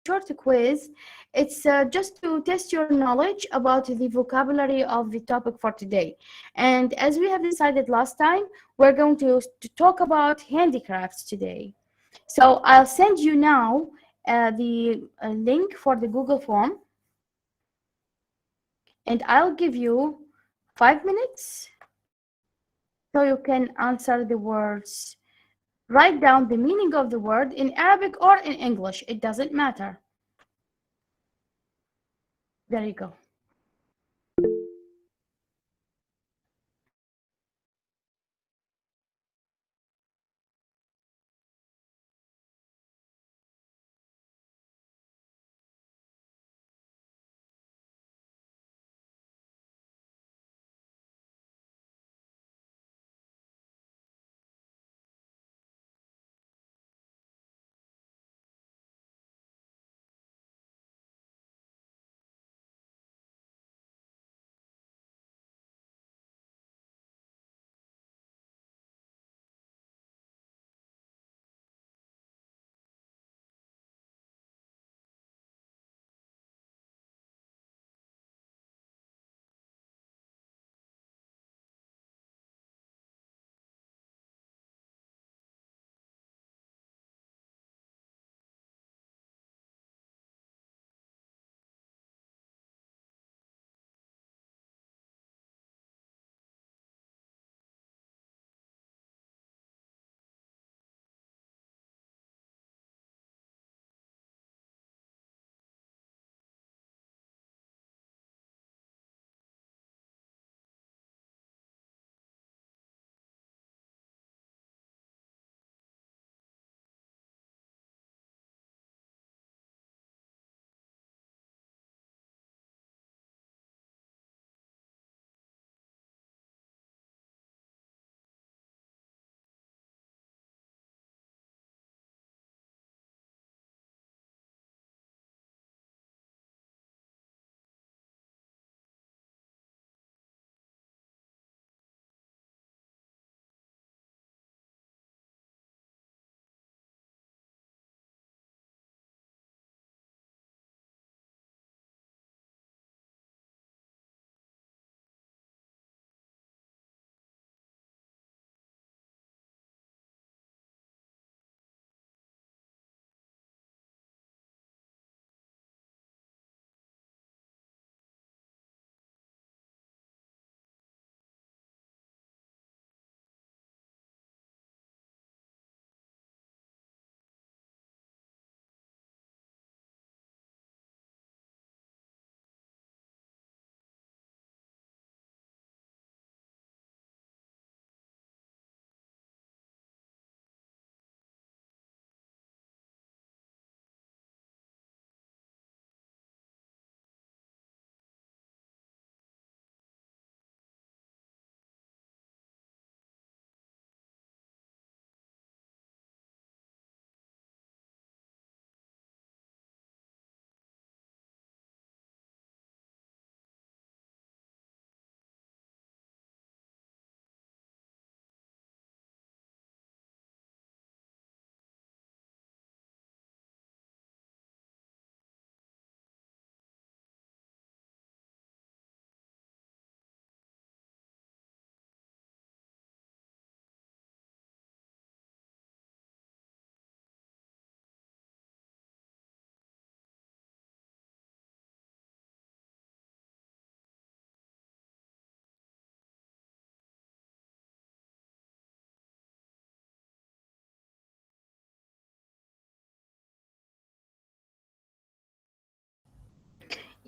short quiz. It's just to test your knowledge about the vocabulary of the topic for today. And as we have decided last time, we're going to talk about handicrafts today. So I'll send you now the link for the Google form, and I'll give you 5 minutes so you can answer the words. Write down the meaning of the word in Arabic or in English. It doesn't matter. There you go.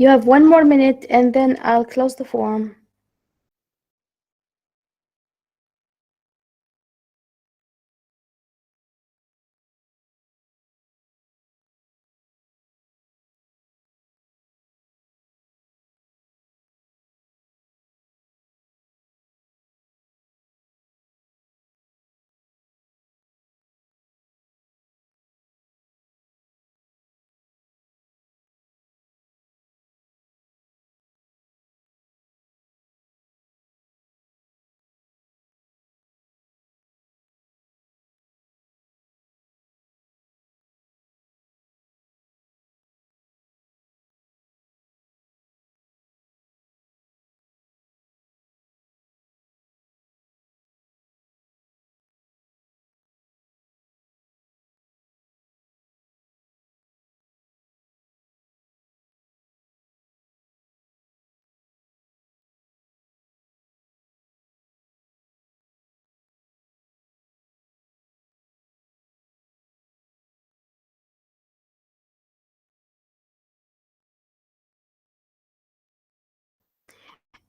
You have 1 more minute and then I'll close the form.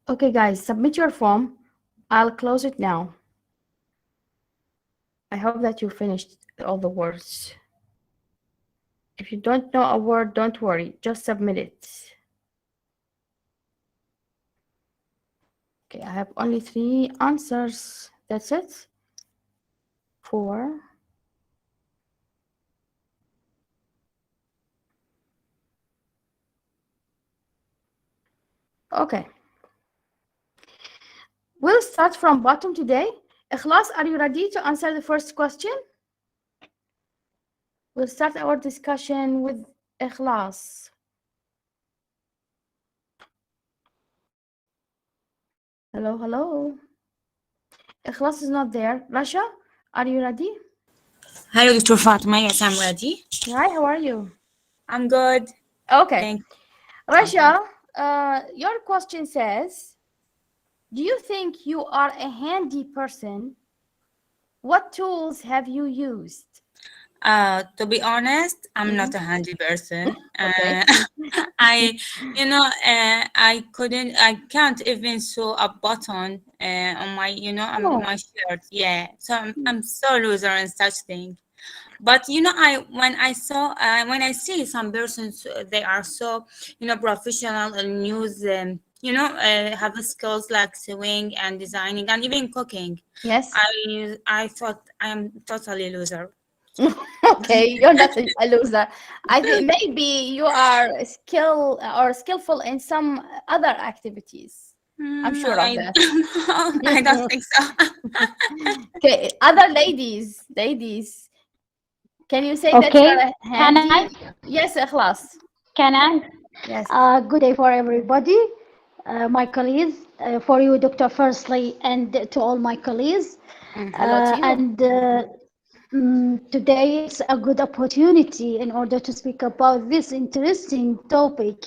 Okay, guys, submit your form. I'll close it now. I hope that you finished all the words. If you don't know a word, don't worry. Just submit it. Okay, I have only 3 answers. That's it. 4. Okay. We'll start from bottom today. Ikhlas, are you ready to answer the first question? We'll start our discussion with Ikhlas. Hello, hello. Ikhlas is not there. Rasha, are you ready? Hello, Dr. Fatima. Yes, I'm ready. Hi, how are you? I'm good. Okay. Thank Rasha, your question says, do you think you are a handy person? What tools have you used? To be honest, I'm not a handy person. Okay. I, I can't even sew a button on my, on Oh. my shirt. Yeah, so I'm so loser in such thing. But when I see some persons, they are so, professional and use, have skills like sewing and designing and even cooking. Yes. I thought I am totally loser. Okay, you're not a loser. I think maybe you are skillful in some other activities. I'm Hmm, sure of I that. I don't think so. Okay, other ladies, can you say that Okay, you're a can I? handy? Yes, Ikhlas. Can I? Yes. Good day for everybody, my colleagues, for you, Doctor, firstly, and to all my colleagues. Hello to you. And Today it's a good opportunity in order to speak about this interesting topic.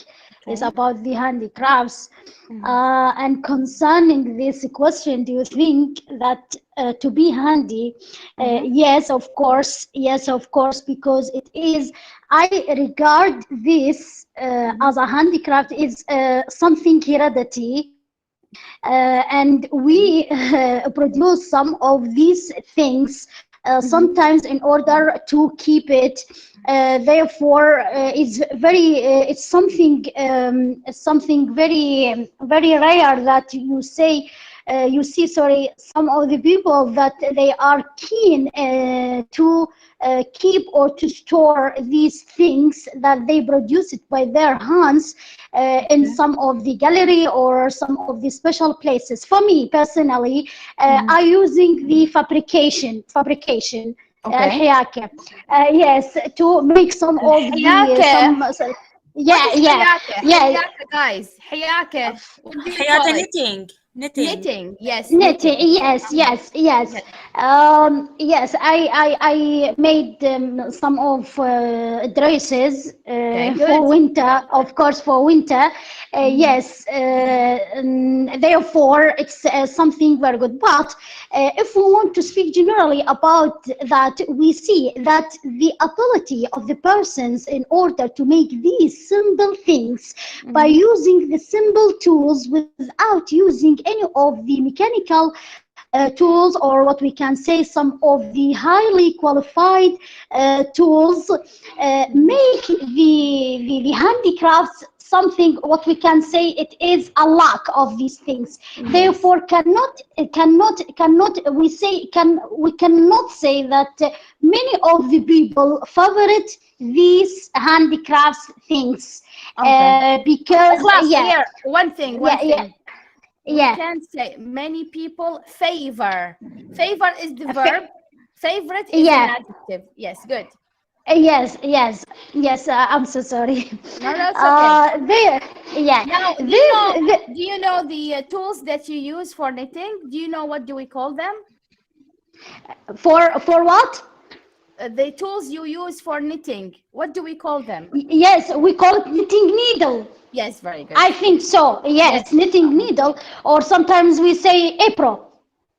It's Okay. about the handicrafts. Mhm. And concerning this question, do you think that to be handy? Mhm. Yes, of course, because it is. I regard this Mhm. as a handicraft is something heredity, and Okay. we produce some of these things Mhm. sometimes in order to keep it. Therefore, it's something very rare that you see, sorry, some of the people that they are keen to keep or to store these things that they produce it by their hands in Okay. some of the gallery or some of the special places. For me personally, Mhm. I using the fabrication Okay. الحياكة. Yes, to make some of the الحياكة. What yeah, is yeah, حياكة? yeah. حياكة, guys. حياكة. What do you Hayata call it? knitting. Knitting. Yes, Knitting, knitting. yes. Yes. Yes, I made some of dresses Okay, for good. winter, of course, for winter. Mhm. Yes, therefore, it's something very good. But if we want to speak generally about that, we see that the ability of the persons in order to make these simple things by Mhm. using the simple tools without using any of the mechanical tools, or what we can say some of the highly qualified tools, Mhm. make the handicrafts something what we can say it is a lack of these things. Yes. Therefore, cannot we cannot say that many of the people favorite these handicrafts things Okay. because Class, here, one yeah, thing. We yeah. can say many people favor. Favor is the Fa- verb. Favorite is an yeah. adjective. Yes, good. Yes. I'm so sorry. No, that's okay. There, yeah. Now, This, do you know the tools that you use for knitting? Do you know what do we call them? for what? The tools you use for knitting. What do we call them? Yes, we call it knitting needle. Yes, very good. I think so. Yes. Yes, knitting Uh-huh. needle, or sometimes we say apron.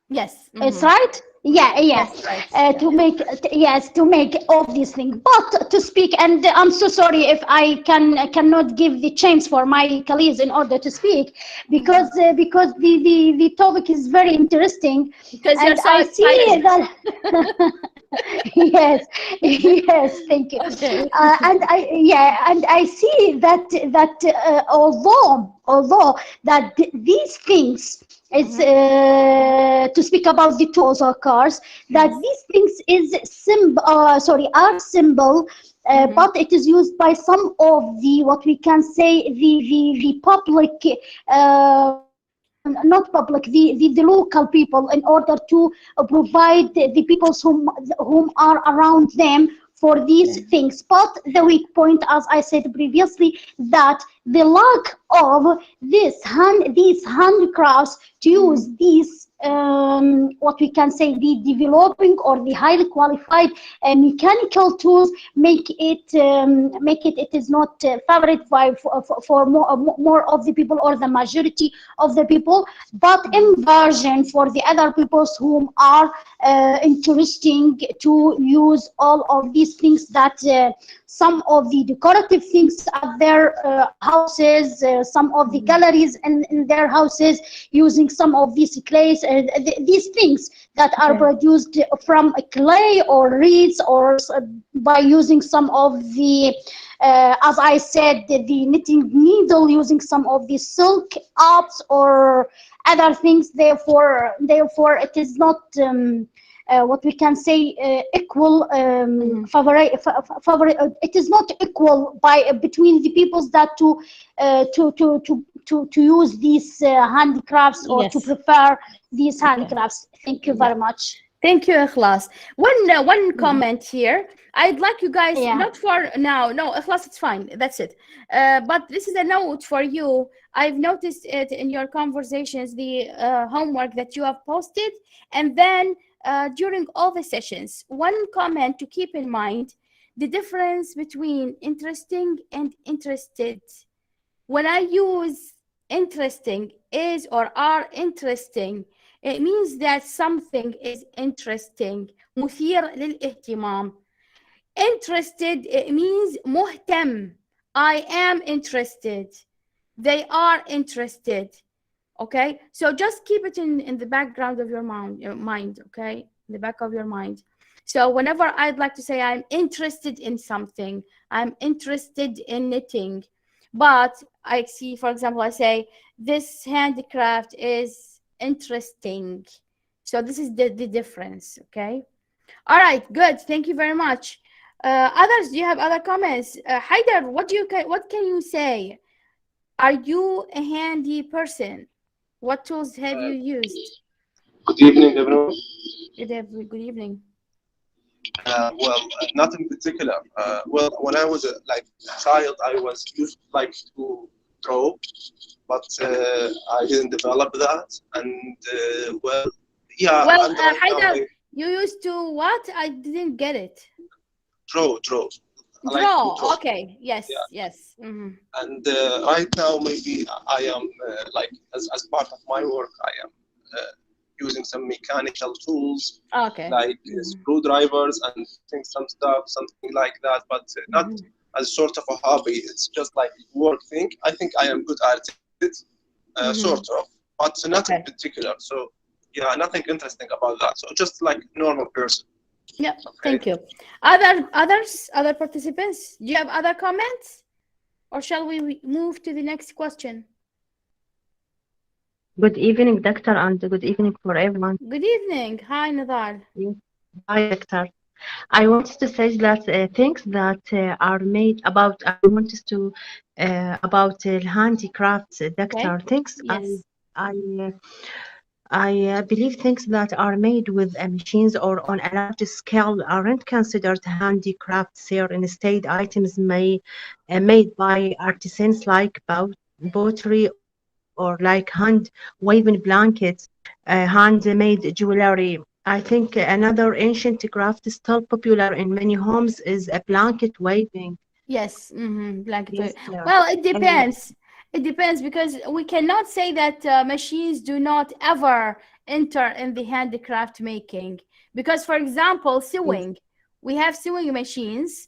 Yes. It's Mm-hmm. right. yeah, That's right. to make, yes, to make all these things. But to speak, and I'm so sorry if I cannot give the chance for my colleagues in order to speak, because the topic is very interesting, Because you're and so I see excited. that. Yes, yes, thank you. Okay. And I see that although that these things is Mhm. to speak about the tools or cars, that Yes. these things is are simple, Mhm. but it is used by some of the, what we can say, the public, not public, the local people, in order to provide the peoples whom are around them for these things. But the weak point, as I said previously, that the lack of these handicrafts to Mhm. use these, what we can say, the developing or the highly qualified mechanical tools, make it is not favored by for more of the people, or the majority of the people, but Mhm. inversion for the other peoples whom are interesting to use all of these things, that some of the decorative things at their houses, some of the Mhm. galleries in their houses, using some of these clays, these things that are Okay. produced from clay or reeds, or by using some of the, as I said, the knitting needle, using some of the silk arts or other things. Therefore, it is not, what we can say, equal, Mhm. it is not equal by between the peoples, that to use these handicrafts, or to Yes. prefer these Okay. handicrafts. Thank you Yeah. very much. Thank you, Ikhlas. One Yeah, comment here. I'd like you guys, yeah, not for now, no, Ikhlas, it's fine. That's it. But this is a note for you. I've noticed it in your conversations, the homework that you have posted, and then during all the sessions. One comment to keep in mind: the difference between interesting and interested. When I use interesting, is or are interesting, it means that something is interesting. مثير للاهتمام. Interested, it means مهتم. I am interested. They are interested. Okay, so just keep it in the background of your mind, okay, in the back of your mind. So whenever I'd like to say I'm interested in something, I'm interested in knitting, but I see, for example, I say this handicraft is interesting. So this is the difference. Okay, all right, good, thank you very much. Others, do you have other comments? Haidar, what can you say? Are you a handy person? What tools have you used? Good evening, everyone. Good evening. Not in particular. When I was a child, I was used like to draw, but I didn't develop that. And yeah, Well, and right now Haidar, I you used to what? I didn't get it. draw. I like to Draw. draw. Okay. Yeah, Yes. Yes. and right now maybe I am like as part of my work, I am using some mechanical tools Okay. like screwdrivers and fixing some stuff, something like that, but not as sort of a hobby. It's just like work thing. I think I am good at it, sort of, but not in Okay. particular. So yeah, nothing interesting about that. So just like normal person. Yep. Okay. Thank you. Other participants, do you have other comments? Or shall we move to the next question? Good evening, doctor, and good evening for everyone. Good evening. Hi, Nadal. Yes. Hi, doctor. I wanted to say that things that are made about, I wanted to about handicrafts, Okay. doctor. Things Yes. I uh, I believe things that are made with machines or on a large scale aren't considered handicrafts here. Instead, items made by artisans like pottery or like hand-woven blankets, handmade jewelry. I think another ancient craft still popular in many homes is a blanket weaving. Yes, blanket. Yes, yeah. Well, it Uh, depends. It depends because we cannot say that machines do not ever enter in the handicraft making. Because, for example, Yes, sewing, we have sewing machines,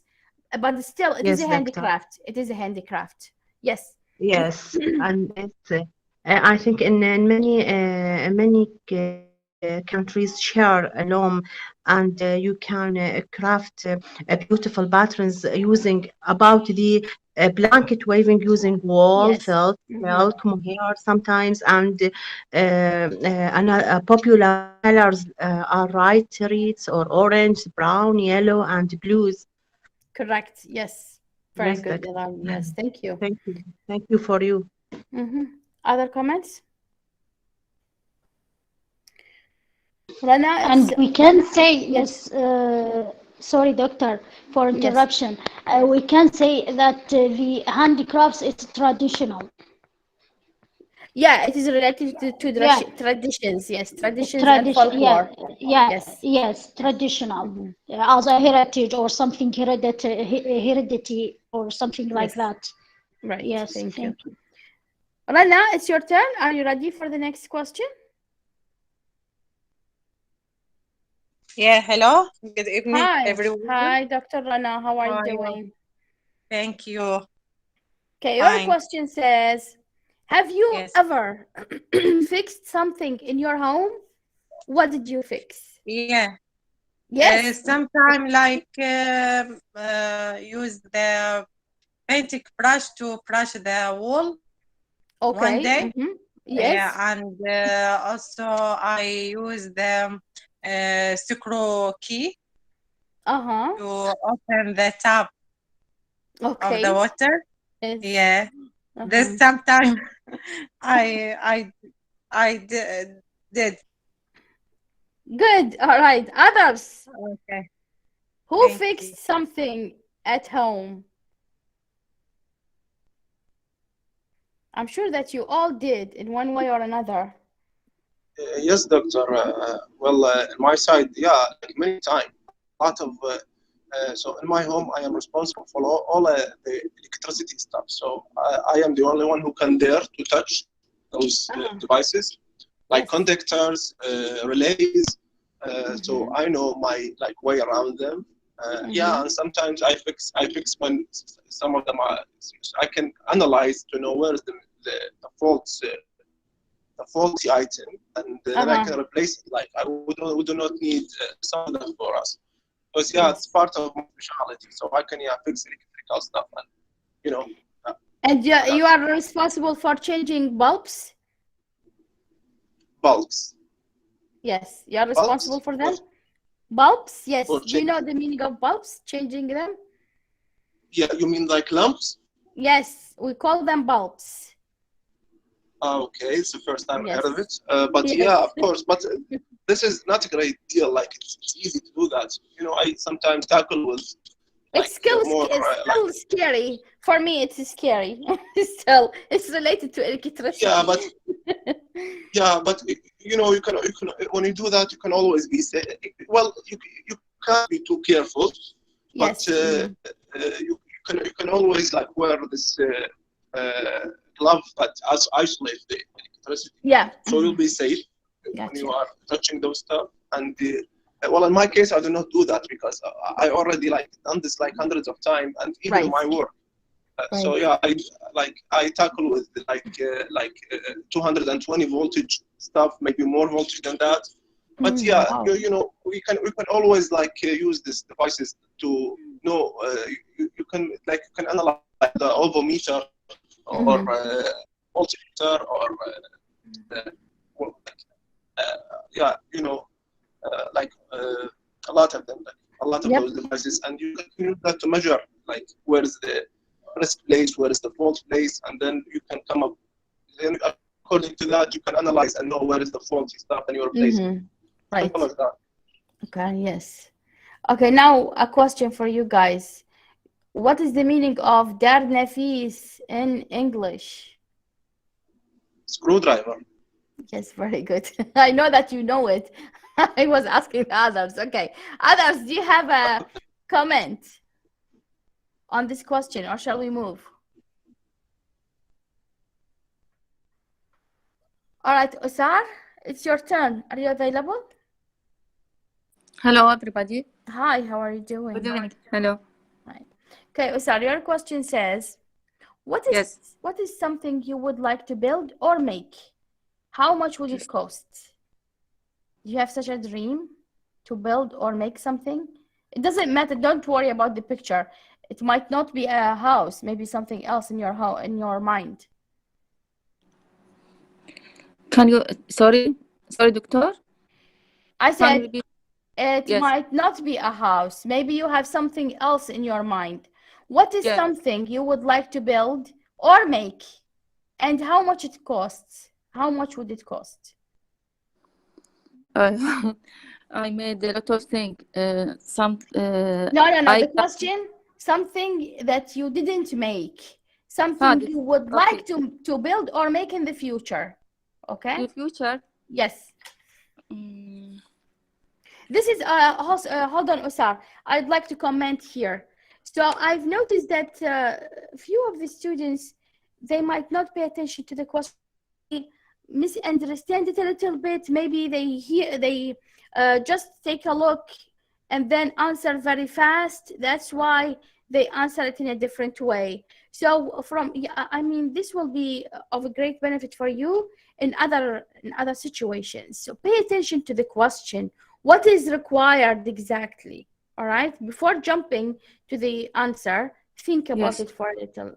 but still, it is yes, a doctor. handicraft. It is a handicraft. Yes. Yes, and it's I think in many countries share a loom, and you can craft beautiful patterns using about the blanket waving using wool, Yes. felt, Hmm. silk, mohair sometimes, and popular colors are bright reds or orange, brown, yellow, and blues. Correct. Yes. Very Yes, good, doctor. Ilan. Yes. Thank you. Thank you. Thank you for you. Other comments? Rana, it's And we can say, yes. yes, sorry, doctor, for Yes. interruption. We can say that the handicrafts is traditional. Yeah, it is related to Yeah, traditions. Yes, traditions and tradition. Yeah, folklore. yeah, Yes. yes, traditional, Hmm. as a heritage or something heredity or something like Yes. that. Right. Yes, Thank you. thank you. Rana, it's your turn. Are you ready for the next question? Yeah, hello. Good evening, Hi. everyone. Hi, Dr. Rana. How are How you are you? doing? Thank you. Okay, your Fine. question says, have you Yes. ever fixed something in your home? What did you fix? Yeah. Yes. Sometime like use the painting brush to brush the wall one Okay. day. Yes. And also I use the screw key Uh-huh. to open the tap of the Okay. water. Yes. Yeah. This Uh-huh. sometime I I I did. Good. All right. Others Okay. who Thank you. fixed something at home? I'm sure that you all did in one way or another. Yes, doctor. Well, in my side, yeah, like many times, a lot of. So in my home, I am responsible for all the electricity stuff. So I am the only one who can dare to touch those Uh-huh. devices, like Yes. conductors, relays. So Mm-hmm. I know my like way around them. Yeah, and Mm-hmm. sometimes I fix when some of them are. I can analyze to know where's the faults a faulty item, and then I can Uh-huh. replace it. Like we do not need some of them for us, because yeah, it's Yes. part of my specialty. So I can fix electrical stuff and you know uh, And you that's are responsible for changing bulbs? bulbs. Yes, you are responsible Bulbs for them? Bulbs? for Yes. Do you change. know the meaning of bulbs? Changing them? Yeah, you mean like lamps? Yes, we call them bulbs. Okay, it's the first time I heard of Yes. it. But yeah, Yes. of course. But this is not a great deal. Like it's easy to do that. I sometimes tackle with like more It's like still scary. For me, it's scary. Still, it's related to yeah, electricity. but yeah, but you can when you do that, you can always be safe. Well, you can't be too careful, but Yes. Mhm. you can always like wear this glove that isolate the electricity, Yeah. so you'll be safe when you Gotcha. are touching those stuff. And well, in my case, I do not do that because I already like done this like hundreds of times, and even in Right. my work. So Right. yeah, I tackle with like 220 voltage stuff, maybe more voltage than that. But yeah, Wow. we can always like use these devices to know. You can analyze the ovometer or Hmm. multimeter or well, yeah, a lot of them, like a lot of Yep. those devices, and you can use that to measure like where is the risk place, where is the fault place, and then you can come up. Then according to that, you can analyze and know where is the faulty stuff, and you replace it. Hmm. Simple Right. as that. Okay. Yes. Okay. Now a question for you guys. What is the meaning of dar nafis in English? Screwdriver. Yes, very good. I know that you know it. I was asking the others. Okay. Others, do you have a comment on this question or shall we move? All right, Osar, it's your turn. Are you available? Hello, everybody. Hi, how are you doing? Good evening. Hello. Right. Okay, Usar, your question says, Yes. what is something you would like to build or make? How much would it cost? Do you have such a dream to build or make something? It doesn't matter. Don't worry about the picture. It might not be a house, maybe something else in your mind. Can you, sorry, doctor? I Can said you repeat? it Yes. might not be a house. Maybe you have something else in your mind. What is Yes. something you would like to build or make? And how much it costs? How much would it cost? I made a lot of things. No. I The question, something that you didn't make, something you would okay. like to build or make in the future. Okay? In the future, Yes. mm, This is hold on, Usar. I'd like to comment here. So I've noticed that few of the students, they might not pay attention to the question, misunderstand it a little bit. Maybe they just take a look and then answer very fast. That's why they answer it in a different way. So I mean, this will be of a great benefit for you in other situations. So pay attention to the question. What is required exactly? All right. Before jumping to the answer, think about yes. it for a little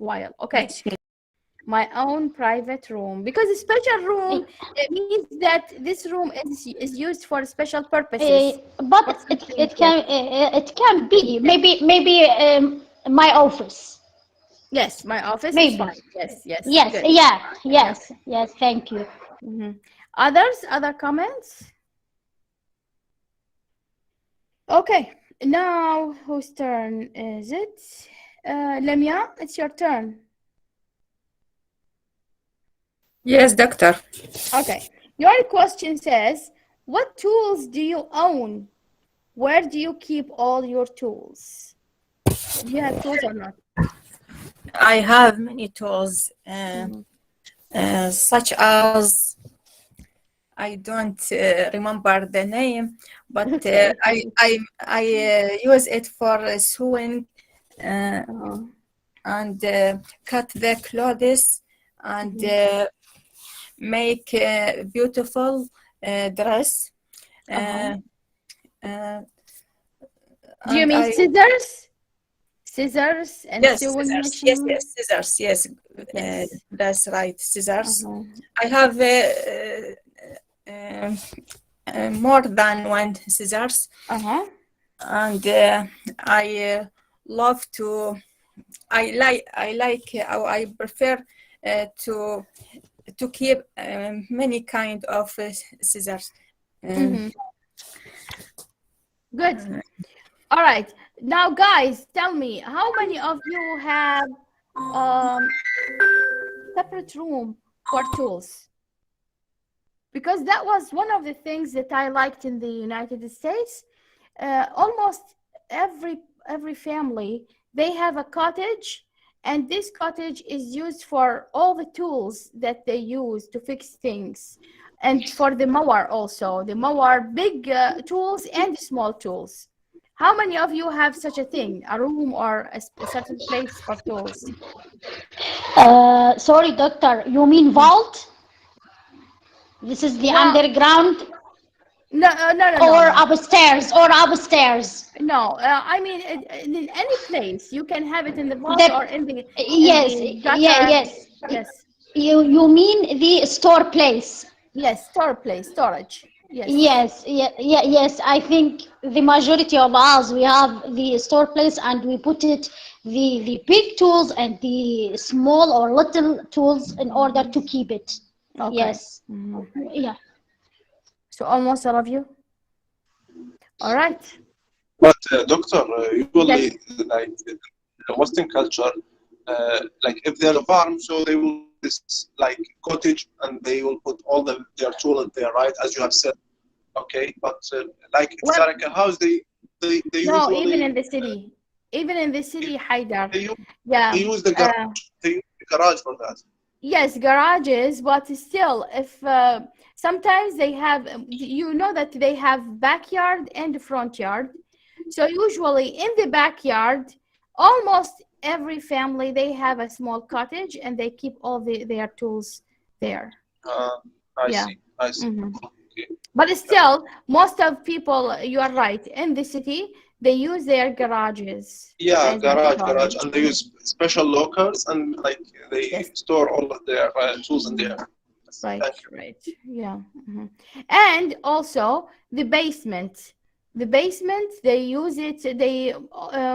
while. Okay. Yes. My own private room, because a special room, it means that this room is used for special purposes. But it can be maybe my office. Yes, my office is Maybe. fine. Yes, Yes. good. Yes. Thank you. Other comments? Okay, now whose turn is it? Lemia, it's your turn. Yes, doctor. Okay, your question says, what tools do you own? Where do you keep all your tools? Do you have tools or not? I have many tools, such as I don't remember the name, but Okay. I use it for sewing and cut the clothes and make a beautiful dress. Do you And mean scissors? Scissors and yes, sewing scissors. machine? Yes, scissors. Yes, Yes. that's right, scissors. I have more than one scissors, and I love to. I like. I prefer to keep many kind of scissors. Good. All right. Now, guys, tell me, how many of you have separate room for tools? Because that was one of the things that I liked in the United States. Almost every family, they have a cottage, and this cottage is used for all the tools that they use to fix things. And for the mower also, the mower, big tools and small tools. How many of you have such a thing, a room or a certain place for tools? Sorry, doctor. You mean vault? This is the underground. No. Or upstairs. No, I mean in any place. You can have it in the vault or in the yes. You mean the store place? Yes, storage. Yes. Yes. I think the majority of us, we have the store place, and we put it the big tools and the small or little tools in order to keep it. Okay. Yes. Yeah. So almost all of you. All right. But doctor, usually like the Western culture, like if they're a farm, so they will this like cottage and they will put all their tools there, right? As you have said. Okay, but like it's like a house, they no, usually even in the city, Haidar. they use the garage. They use the garage for that. Yes, garages, but still, if sometimes they have, you know that they have backyard and front yard. So usually in the backyard, almost every family they have a small cottage and they keep all their tools there. Uh, I Yeah. see. I see. Mhm. Okay. But still, most of people, you are right, in the city, they use their garages Yeah, as a garage, storage. and they use special lockers and like they Yes. store all of their tools in there. Yes, Right, thank you. right. Yeah. And also the basement. The basement, they use it, they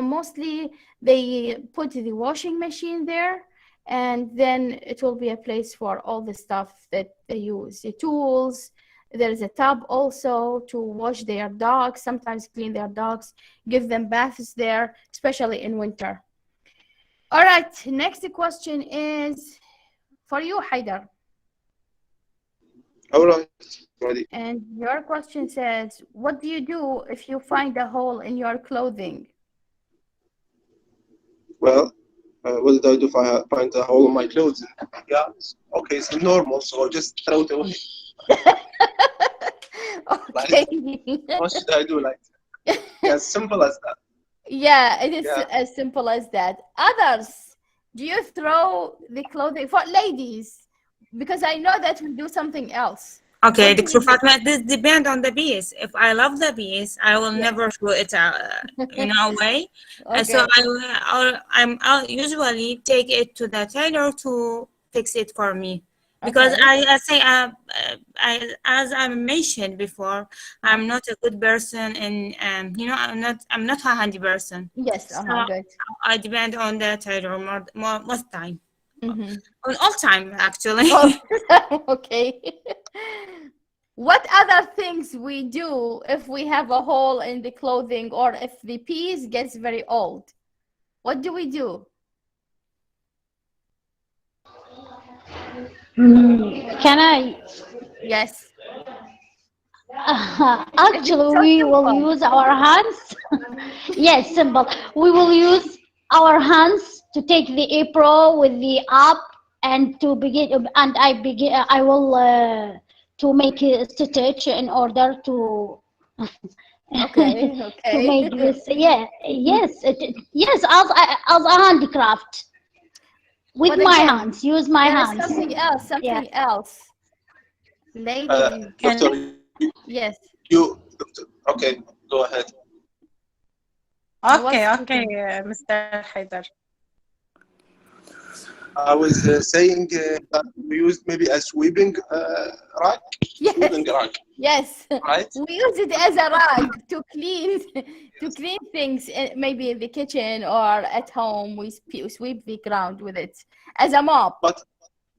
mostly they put the washing machine there, and then it will be a place for all the stuff that they use, the tools. There's a tub also to wash their dogs, sometimes clean their dogs, give them baths there, especially in winter. All right, next question is for you, Haidar. All right, ready. And your question says, what do you do if you find a hole in your clothing? Well, what did I do if I find a hole in my clothes? Yeah, okay, it's normal, so just throw it away. Okay. What should I do? Like, yeah, as simple as that. Yeah, it is Yeah. as simple as that. Others, do you throw the clothing for ladies? Because I know that we do something else. Okay, What do Dr. you do? Fatma, this depends on the piece. If I love the piece, I will Yeah. never throw it away. So Okay. I'll usually take it to the tailor to fix it for me. Because Okay. as I mentioned before, I'm not a good person, and I'm not a handy person. Yes. So Good. I depend on the tailor more most time, Mm-hmm. on all time actually. Oh, okay. What other things we do if we have a hole in the clothing or if the piece gets very old? What do we do? Can I? Yes. It is Actually, so we will simple. use our hands. Yes, simple. We will use our hands to take the apron with the up and to begin. And I begin. I will to make a stitch in order to Okay, to okay. make this. Yeah, yes, yes, as a handicraft with But my again, hands. Use my there is hands. something else, Yeah. something else. Ladies, Can Doctor, yes. Doctor, okay, go ahead. I was okay, speaking. Mr. Haider. I was saying that we used maybe a rack, Yes, sweeping rack, yes. right? We use it as a rag to clean to clean things, maybe in the kitchen or at home. We sweep the ground with it as a mop.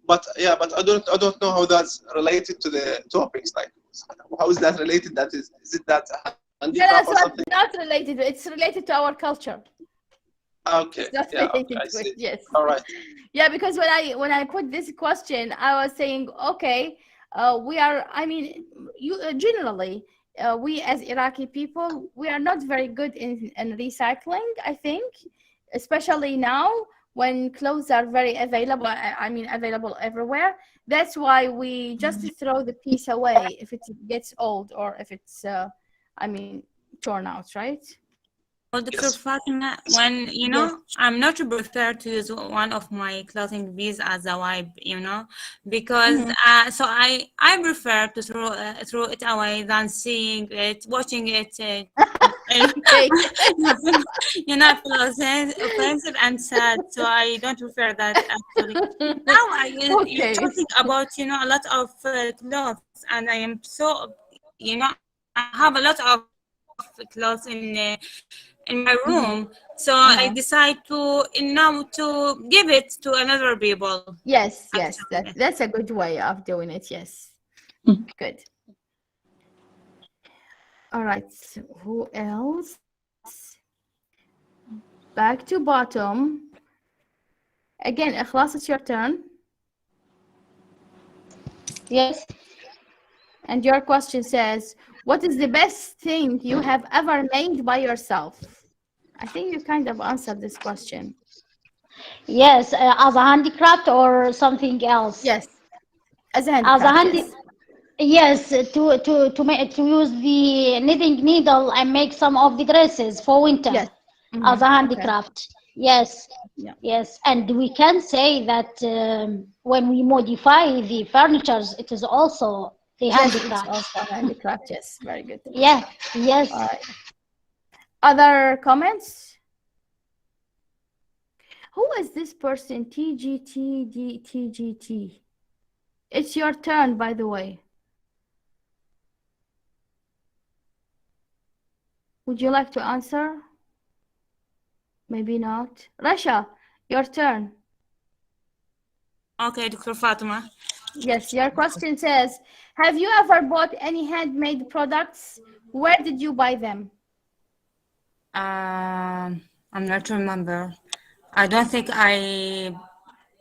But yeah, but I don't know how that's related to the topics. Like, how is that related? Is it that a No, handicraft no, or so something? it's not related. It's related to our culture. Okay, It's not yeah, okay, related I to it. see. Yes. All right. Yeah, because when I put this question, I was saying, okay, we are. I mean, you generally, we as Iraqi people, we are not very good in recycling. I think, especially now when clothes are very available. I mean, available everywhere. That's why we just throw the piece away if it gets old or if it's, I mean, torn out, right? Well, Dr. Yes. Fatima, when Yes. I'm not prepared to use one of my clothing piece as a wipe, because Mhm. so I prefer to throw it away than seeing it, watching it, Okay. feel offensive and sad. So I don't prefer that actually. Now you're Okay. talking about a lot of clothes, and I am so I have a lot of clothes in my room. Mhm. So I Uh-huh. decide to give it to another people. Yes, yes, Actually, that's a good way of doing it. Yes, good. All right, so who else? Back to bottom. Again, Ikhlas, it's your turn. Yes. And your question says, what is the best thing you have ever made by yourself? I think you kind of answered this question. Yes, as a handicraft or something else. Yes, as a As a handicraft, handi yes. Yes, to use the knitting needle and make some of the dresses for winter Yes. as a Okay. handicraft. Yes, Yeah. yes, and we can say that when we modify the furnitures, it is also the Yes, it's handicraft. also a handicraft. Yes, very good. Yeah, All yes. right. Other comments? Who is this person? TGTDTGT. It's your turn, by the way. Would you like to answer? Maybe not. Rasha, your turn. Okay, Dr. Fatima. Yes, your question says, have you ever bought any handmade products? Where did you buy them? I'm not remember. I don't think I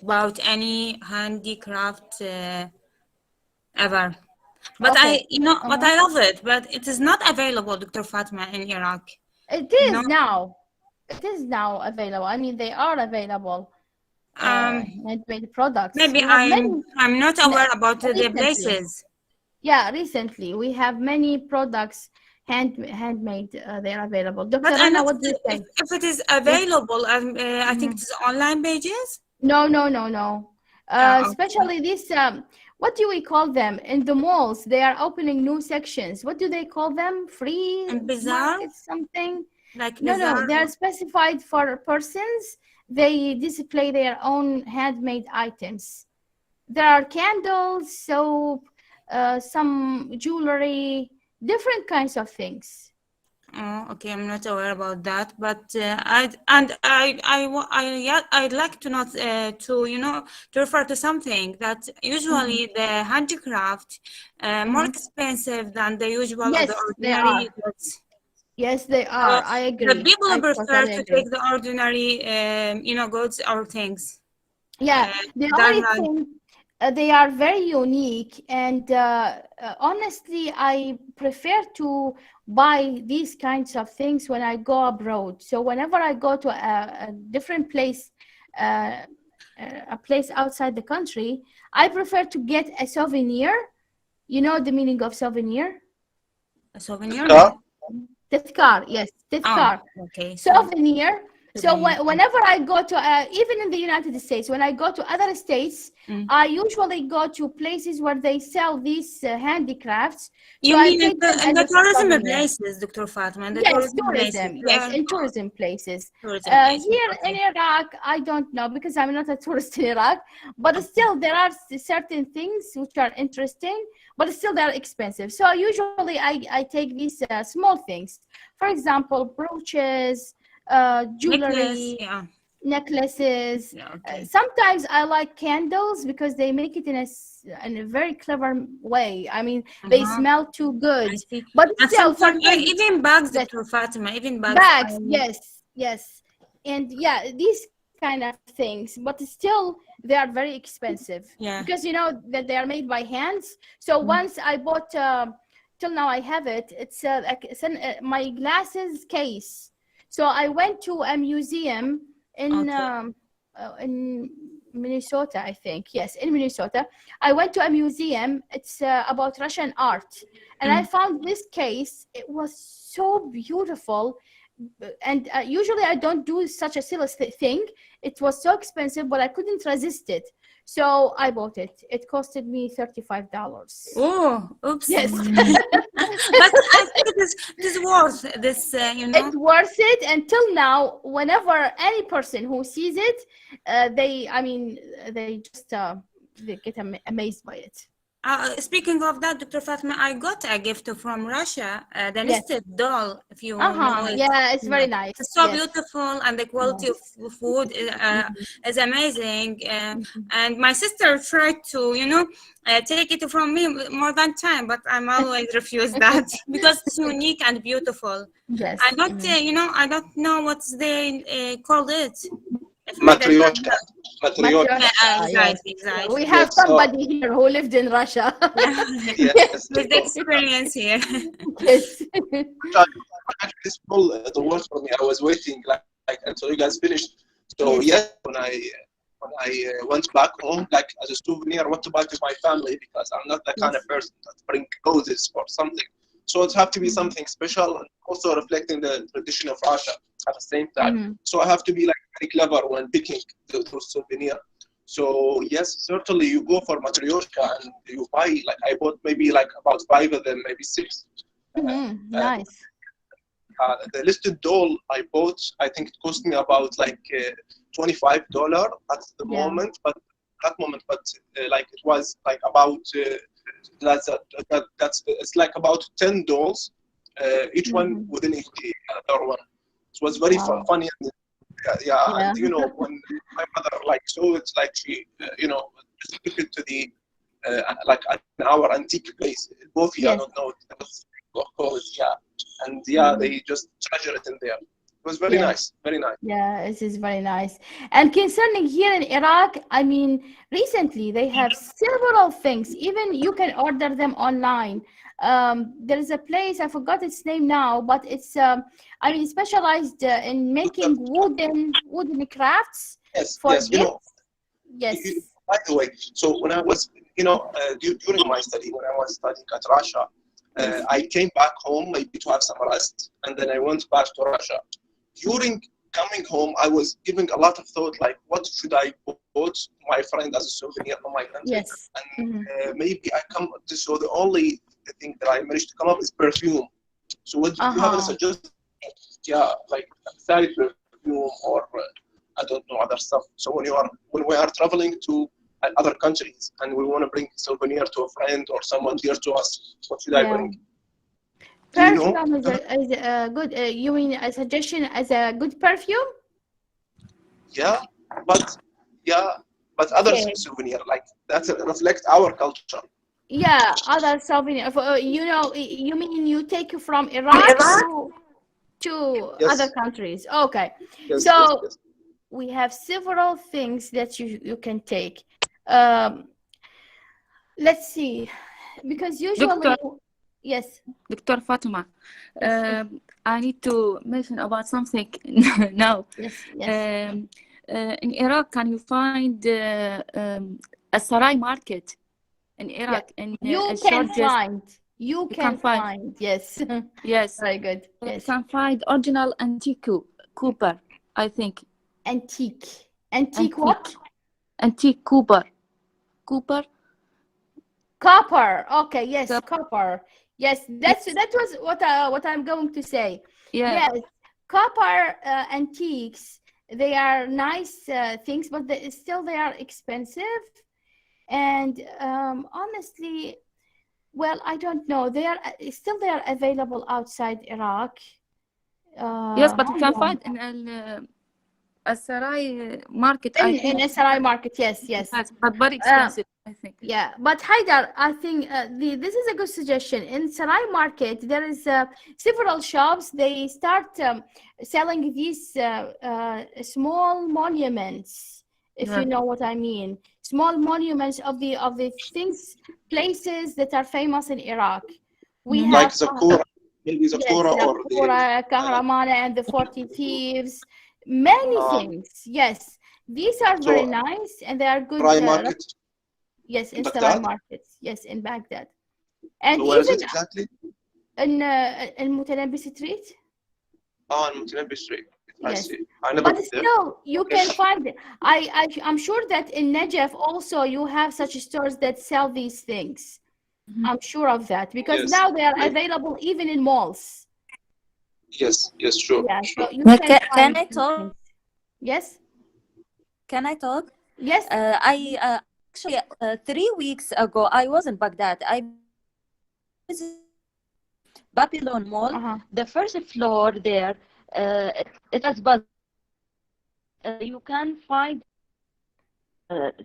bought any handicraft ever. But Okay. but I love it. But it is not available, Dr. Fatima, in Iraq. It You is know, now. It is now available. I mean, they are available. Handmade products. maybe We have many I'm not aware about the recently. places. Yeah, recently we have many products handmade. They are available. But Dr. I'm Rana, not what do you think? if it is Yes. available. I think it is online pages. No, no, no, no. Okay. Especially this. What do we call them in the malls? They are opening new sections. What do they call them? Free And bizarre, market something? like No, no. bizarre. They are specified for persons. They display their own handmade items. There are candles, soap, some jewelry, different kinds of things. Oh, okay. I'm not aware about that, but I'd like to not to refer to something that usually the handicraft more expensive than the usual or the Yes, they are. ordinary goods. Yes, they So are. I the agree. people I prefer totally to agree. take the ordinary goods or things. Yeah, the Than only like thing, they are very unique, and honestly, I prefer to buy these kinds of things when I go abroad. So whenever I go to a different place, uh, a place outside the country, I prefer to get a souvenir. You know the meaning of souvenir? a souvenir. Car? Tethkar, yes, Oh, tethkar. okay. Souvenir. So Souvenir. whenever I go to, even in the United States, when I go to other states, I usually go to places where they sell these handicrafts. So You I mean take them in as the a tourism souvenir. places, Dr. Fatima, in the Yes, tourism places. tourism. Yes, Yeah, in tourism places. tourism places. Here in Okay. Iraq, I don't know because I'm not a tourist in Iraq, but still there are certain things which are interesting, but still they're expensive. So usually I take these small things. For example, brooches, Necklace. jewelry, Yeah. necklaces. Yeah. Okay. Sometimes I like candles because they make it in a very clever way. I mean, they smell too good, I see. but And still sometimes sometimes even bags, yes, Dr. Fatima, even bags. bags. Yes, yes, and yeah, these kind of things. But still, they are very expensive Yeah. because you know that they are made by hands. So once I bought. Till now I have it. It's my glasses case. So I went to a museum Okay. in Minnesota, I think. Yes, in Minnesota. I went to a museum. It's about Russian art, and I found this case. It was so beautiful, and usually I don't do such a silly thing. It was so expensive, but I couldn't resist it. So I bought it. It costed me $35. Oh, oops. Yes. But I think it is worth this, It's worth it until now. Whenever any person who sees it, they just they get amazed by it. Speaking of that, Dr. Fatima, I got a gift from Russia, the Yes. nested doll, if you know it. Yeah, it's very Yeah. nice. It's so Yes. beautiful, and the quality of food is amazing. And my sister tried to, take it from me more than time, but I'm always refuse that because it's unique and beautiful. Yes. I don't, I don't know what's they called it. Matryoshka. Matryoshka. Matryoshka, yes. Exactly. We have Yes, so somebody here who lived in Russia. Yeah. yes. With the experience here. Yes. Actually, this whole the word for me. I was waiting like until you guys finished So Yes. yes, when I went back home, like as a souvenir, I want to buy to my family because I'm not the kind of Yes. person that bring roses or something. So it have to be Mhm. something special and also reflecting the tradition of Russia at the same time. Mhm. So I have to be like very clever when picking those souvenir. So yes, certainly you go for Matryoshka and you buy like I bought maybe like about five of them, maybe six. Mhm. Uh, Nice. the listed doll I bought, I think it cost me about like $25 at the Yeah. moment, but that moment, but like it was like about that's it's like about 10 dolls, each one Mhm. within each other one. It was very Wow. funny and yeah, Yeah. and when my mother like saw it, like she just took it to the like an our antique place, Bofi, I Yes. don't know, that was called, yeah, and yeah, Mhm. they just treasure it in there. It was very Yes. nice, very nice. Yeah, it is very nice. And concerning here in Iraq, I mean, recently they have several things. Even you can order them online. There is a place, I forgot its name now, but it's I mean specialized in making wooden crafts Yes, for yes, gifts. Yes. by the way, so when I was, during my study, when I was studying at Russia, Yes. I came back home maybe to have some rest, and then I went back to Russia. During coming home, I was giving a lot of thought, like, what should I put my friend as a souvenir from my country? Yes. And Mhm. maybe I come, so the only thing that I managed to come up is perfume. So what do you have any Uh-huh. suggestions? Yeah, like side perfume or I don't know other stuff. So when we are traveling to other countries and we want to bring souvenir to a friend or someone dear to us, what should I Yeah. bring? Do you know? Perfume is a good, you mean a suggestion as a good perfume? Yeah, but yeah, but other Okay. souvenir like that reflect our culture. Yeah, other souvenir. You mean you take from Iraq to other Yes, countries. Okay. yes, yes, So yes. we have several things that you can take. Um, let's see, because usually, Doctor, yes, Dr. Fatima, yes, yes, I need to mention about something now. yes, yes. In Iraq, can you find a Sarai market in Yeah, Iraq in you can Sharjah? find. You You can can find, find. Yes. yes, Very good. you Yes. can find original antique Cooper, I think. Antique. Antique what? Antique, antique Cooper. Copper. Okay. Yes, So, copper. Yes, yes, that was what I'm going to say. yeah, Yes, copper antiques. They are nice things, but they are expensive. And honestly, well, I don't know. They are available outside Iraq. yes, but you can Yeah, find in a Sarai market, I in think. SRI market. Yes, yes. Yes, but very Uh, expensive, I think. Yeah, but Haidar, I think this is a good suggestion. In Sarai Market, there is several shops. They start selling these small monuments, if Yeah. you know what I mean. Small monuments of the things, places that are famous in Iraq. We Mhm. have Like Zakura, maybe yes, Zakura or the Zakura, uh, Kahramana, and the 40 Thieves. Many uh, things. Yes, these are very so nice and they are good. Rai market Yes, in in Sarai Baghdad. markets. Yes, in Baghdad. And So where is even it exactly? in Mutanabbi Street. Oh, in Mutanabbi Street. I Yes. see. I never But been there. still, you Okay. can find it. I'm sure that in Najaf also you have such stores that sell these things. Mhm. I'm sure of that because Yes, now they are maybe. available even in malls. Yes, yes, sure, Yeah, sure. so you can Can find I these talk? things. Yes, Can I talk? yes, I actually 3 weeks ago I was in Baghdad. I visited Babylon Mall. uh-huh. The first floor there, it has you can find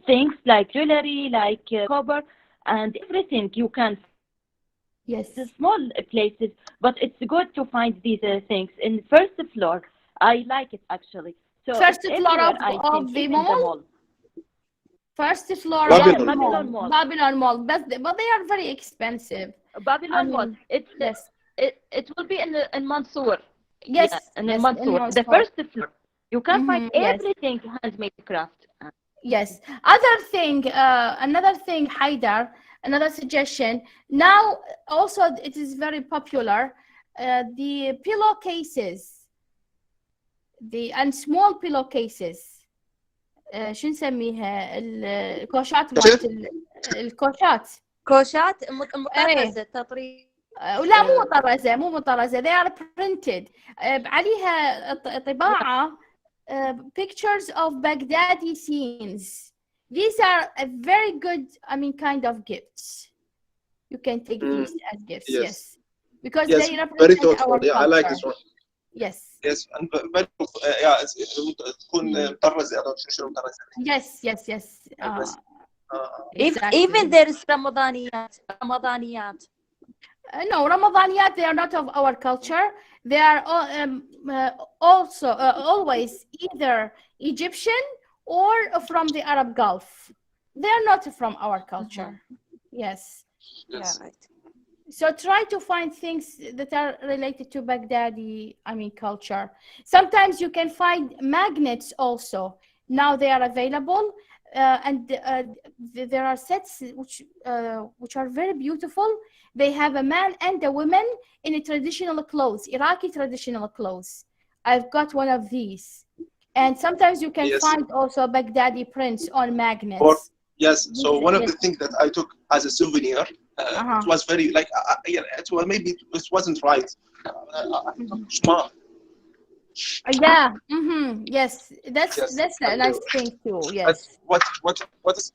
things like jewelry, like copper, and everything you can. Yes. The small places, but it's good to find these things in first floor. I like it actually. So First it's floor everywhere. I think of the even the mall. mall. First floor of Yeah, the Babylon. Babylon mall. Mall. Babylon Mall. But they are very expensive. I Babylon Mall. mean, It's yes. it will be in Mansour. Yeah, Yes, in yes, in Mansour. The Moscow. first floor. You can find Yes. everything handmade craft. Yes. Another thing, Haidar, another suggestion. Now, also, it is very popular. The pillowcases, and small pillowcases. شو نسميها؟ الكوشات مالت الكوشات. كوشات ايه مطرزة تطريز. لا مو مطرزة they are printed عليها طباعة pictures of Baghdadi scenes. These are a very good, kind of gifts. You can take these as gifts, yes. Because Yes, they very represent thoughtful. our Yeah, I like culture. this one. Yes. Yes, and very تكون مطرزة أو شنو مطرزة. Yes. Exactly. Even there is رمضانيات. No, Ramadaniyat, they are not of our culture. They are also always either Egyptian or from the Arab Gulf. They are not from our culture. Yes. Yeah, right. So try to find things that are related to Baghdadi, culture. Sometimes you can find magnets also. Now they are available. And there are sets which are very beautiful. They have a man and a woman in a traditional clothes, Iraqi traditional clothes. I've got one of these. And sometimes you can find also Baghdadi prints on magnets. Yes, so one of the things that I took as a souvenir, it was very like, maybe it wasn't right. Smart. Yeah. Yes, that's a nice thing too. Yes. What is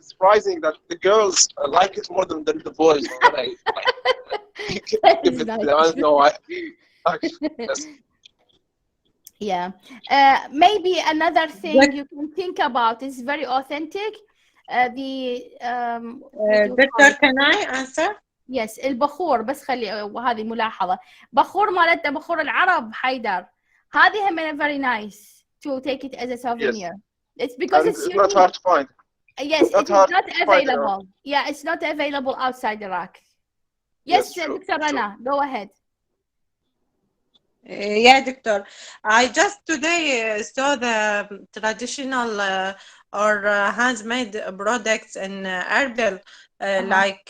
surprising that the girls like it more than the boys. Yes. Yeah. Maybe another thing you can think about is very authentic. Doctor, can I answer? Yes, البخور. بس خلي وهذه ملاحظة. بخور مالتنا بخور العرب حيدر. هذه هم very nice to take it as a souvenir. Yes. It's because it's not hard to find. Yes, it is not available. Yeah, it's not available outside Iraq. Yes, Dr. Rana, go ahead. Yeah, Doctor. I just today saw the traditional or handmade products in Erbil, like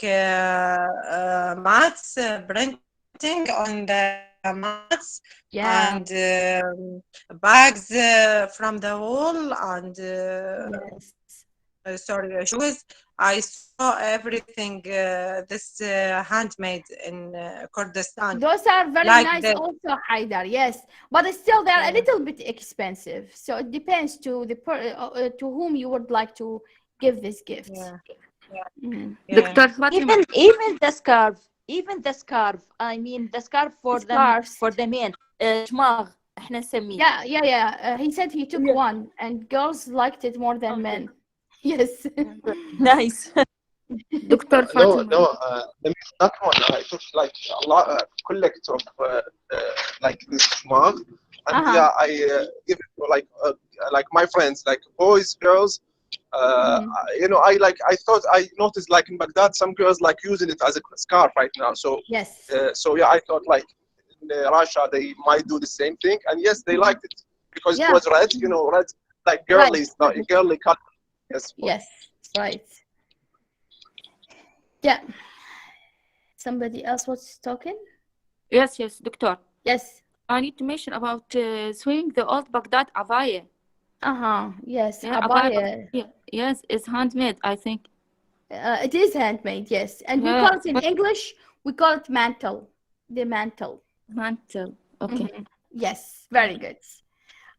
mats, printing on the mats, and bags from the wall, and shoes. I saw everything this handmade in Kurdistan. Those are very like nice also, Haidar. Yes, but still they're a little bit expensive. So it depends to to whom you would like to give this gift. Dr. Fatima. Even the scarf. I mean the scarf for the men. شماغ احنا نسميه. Yeah. He said he took one and girls liked it more than men. Yes. Nice. Dr. Fatima. No, not one. I took like a lot, collect of like this mug, and I give it to like my friends, like boys, girls. I thought I noticed like in Baghdad, some girls like using it as a scarf right now. So yes. I thought like in Russia they might do the same thing, and yes, they liked it because it was red. Red like girly, girly color. Yes, right. Yeah. Somebody else was talking? Yes, Doctor. Yes. I need to mention about sewing the old Baghdad abaya. Yes, yeah, abaya. Yes, it's handmade, I think. It is handmade, yes. And we call it in English, we call it mantle. The mantle. Mantle, okay. Yes, very good.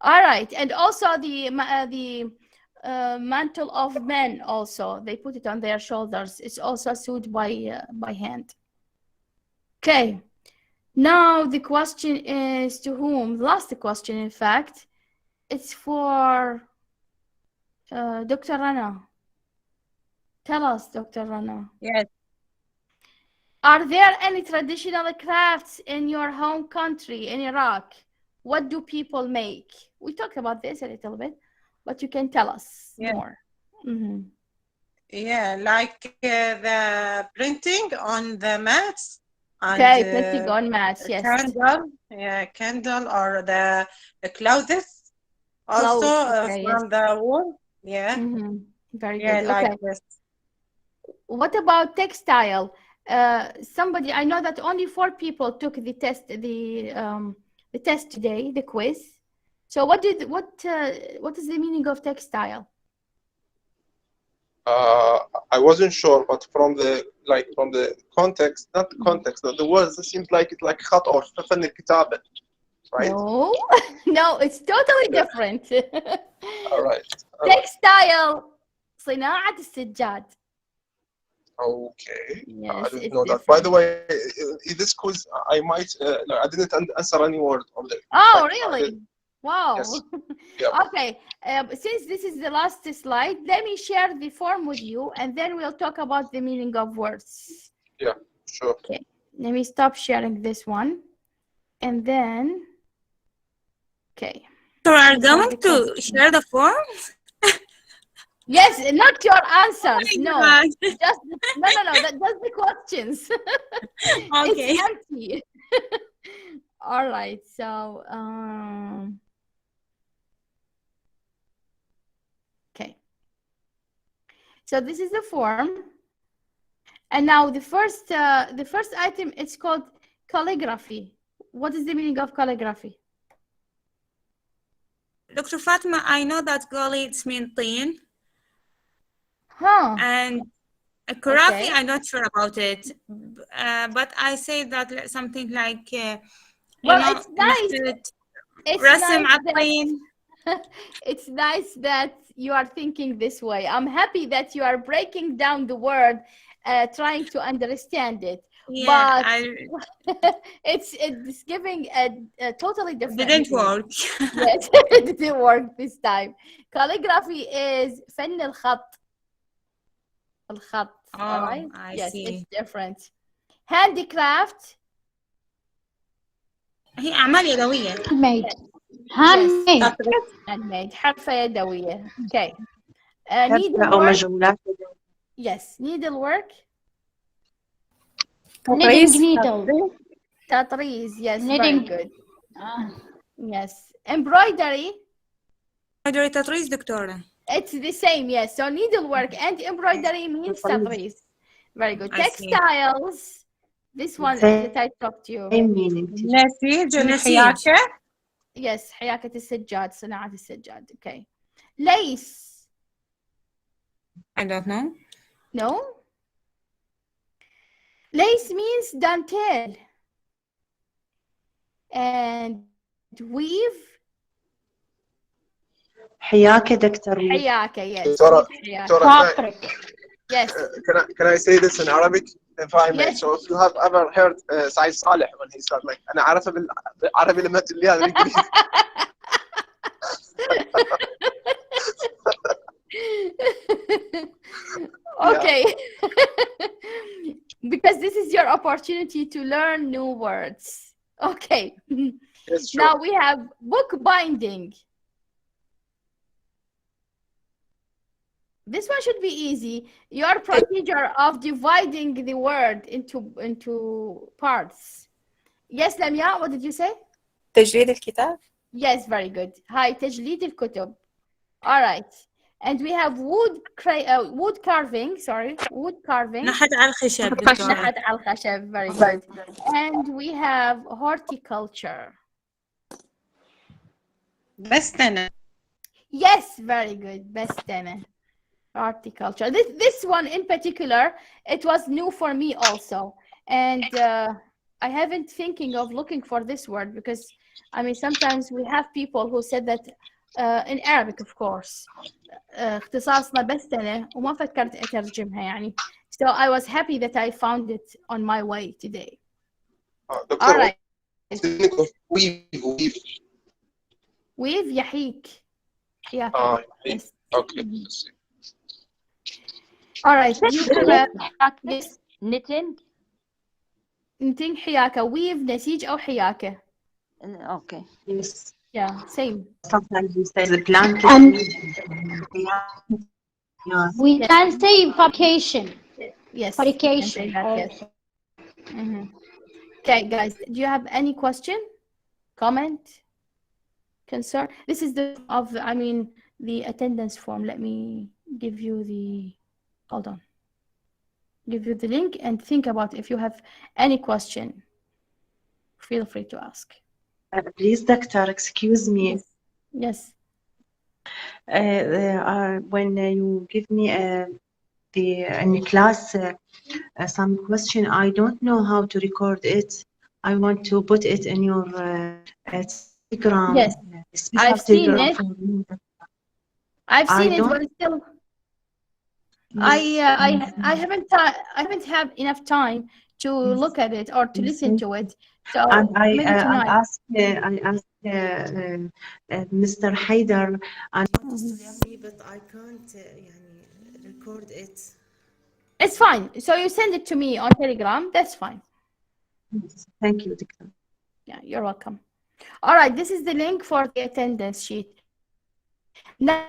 All right, and also the mantle of men also, they put it on their shoulders. It's also sewed by hand. Okay, now the question is to whom? The last question, in fact, it's for Dr. Rana. Tell us, Dr. Rana. Yes. Are there any traditional crafts in your home country, in Iraq? What do people make? We talked about this a little bit, but you can tell us more. Yeah, like the printing on the mats. Okay, printing on mats, yes. Candle or the clothes. Also Okay, yes. from the wool. Yeah. Very Yeah, good. like Okay. this. What about textile? Somebody, I know that only 4 people took the test, the test today, the quiz. So what is the meaning of textile? I wasn't sure, but from the context, not the context, the words, it seems like it's like خط or فن الكتابة, right? No, no, it's totally different. All right. Textile, صناعة السجاد. Okay. Yes, I didn't it's know that. By different. the way, in this quiz, I might, no, I didn't answer any word on the. Oh, like, really? Wow. Yes. Yeah. Okay. Since this is the last slide, let me share the form with you, and then we'll talk about the meaning of words. Yeah, sure. Okay. Let me stop sharing this one, and then. Okay. So are We have going the to question. share the form? Yes, not your answers. Oh my No, God. just no. That's the questions. Okay. It's empty. All right. So, okay. So this is the form, and now the first item, it's called calligraphy. What is the meaning of calligraphy? Dr. Fatima, I know that Goli it's mean thin, Huh. and Karafi, Okay. I'm not sure about it, but I say that something like Well, you know, it's nice. It's رسم nice عطين. it's nice that you are thinking this way. I'm happy that you are breaking down the word, trying to understand it. Yeah, But it's giving a totally different didn't meaning. work. Yes, it didn't work this time. Calligraphy is فن الخط. الخط. All right. I Yes, see. it's different. Handicraft. هي أعمال يدوية. Handmade. Yes. Handmade. Handmade. حرفة يدوية. Okay. حرفة أو Needlework. مجهولات. Yes. Needlework. Knitting needle. تطريز. Yes. Very Knitting. good. Yes. Embroidery. embroidery تطريز دكتورة. It's the same. Yes. So needlework and embroidery means تطريز. Very good. Textiles. This one that I talked to you. Same meaning. نسيج الحياكة. Yes. حياكة السجاد. صناعة السجاد. Okay. Lace. I don't know. No. Lace means dentelle. And weave. حياكة دكتور. حياكة. Yes. دكتورة. Yes. Can I say this in Arabic? If I may. Yes. So if you have ever heard Said Saleh when he said like أنا عارفة بالعربي لما تقوليها بالإنجليزي. Okay. Because this is your opportunity to learn new words. Okay. Yes, sure. Now we have bookbinding. This one should be easy. Your procedure of dividing the word into parts. Yes, Lamia, what did you say? تجريد الكتاب. Yes, very good. Hi, تجليد الكتب. All right. And we have wood carving. Sorry, wood carving. نحت على الخشب دكتورة. نحت على الخشب. Very good. And we have horticulture. بستنة. Yes, very good. بستنة. Horticulture. This one in particular, it was new for me also, and I haven't thinking of looking for this word because I mean sometimes we have people who said that in Arabic, of course. اختصاصنا بستنة وما فكرت أترجمها يعني. So I was happy that I found it on my way today. All right. Weave. Weave يحيك. Yes. Okay. All right. You have yes. Knitting. Knitting حياكة. Weave نسيج أو حياكة. Okay. Yes. Yeah, same. Sometimes we say the blanket. We can say fabrication. Yes. Fabrication. Yes. Okay, guys. Do you have any question? Comment? concern. This is the attendance form. Let me give you the, hold on. Give you the link and think about if you have any question. Feel free to ask. Please, doctor, excuse me. Yes. When you give me in class some question, I don't know how to record it. I want to put it in your Telegram. Yes, Special I've seen Telegram it. for me. I've I seen it, don't. but still, Yes, I haven't had enough time to yes, look at it or to yes, listen thank to you. it. So And maybe tonight. I asked Mr. Haider, and but I can't record it. It's fine. So you send it to me on Telegram. That's fine. Yes, thank you, doctor. Yeah, you're welcome. All right, this is the link for the attendance sheet. Now,